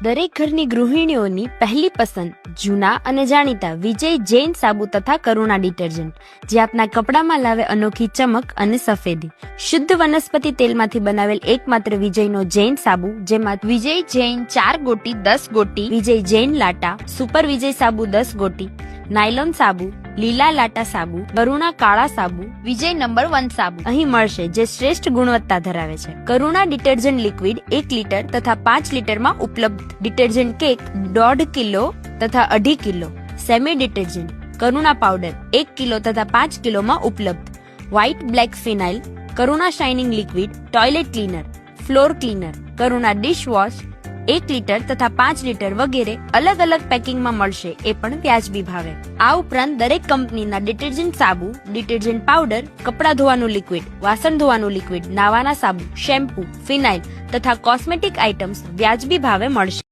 દરેક ઘરની ગૃહિણીઓની પહેલી પસંદ જૂના અને જાણીતા વિજય જૈન સાબુ તથા કરુણા ડિટર્જન્ટ, જે આપના કપડામાં લાવે અનોખી ચમક અને સફેદી. શુદ્ધ વનસ્પતિ તેલમાંથી બનાવેલ એકમાત્ર વિજયનો જૈન સાબુ, જેમાં વિજય જૈન 4 ગોટી 10 ગોટી, વિજય જૈન લાટા, સુપર વિજય સાબુ 10 ગોટી, નાયલોન સાબુ, લીલા લાટા સાબુ, કરુણા કાળા સાબુ, વિજય નંબર 1 સાબુ અહીં મળશે, જે શ્રેષ્ઠ ગુણવત્તા ધરાવે છે. કરુણા ડિટર્જન્ટ લિક્વિડ 1 લીટર તથા 5 લીટરમાં ઉપલબ્ધ. ડિટર્જન્ટ કેક 1.5 કિલો તથા 2.5 kilo. Semi detergent Karuna powder 1 kilo તથા 5 કિલોમાં ઉપલબ્ધ. White black phenyl, Karuna shining liquid, toilet cleaner, floor cleaner, Karuna dishwash 1 litre તથા 5 લીટર વગેરે અલગ અલગ પેકિંગમાં મળશે, એ પણ વ્યાજબી ભાવે. આ ઉપરાંત દરેક કંપનીના ડિટર્જન્ટ સાબુ, ડિટર્જન્ટ પાવડર, કપડાં ધોવાનું લિક્વિડ, વાસણ ધોવાનું લિક્વિડ, નાવાના સાબુ, શેમ્પૂ, ફિનાઇલ તથા કોસ્મેટિક આઇટમ્સ વ્યાજબી ભાવે મળશે.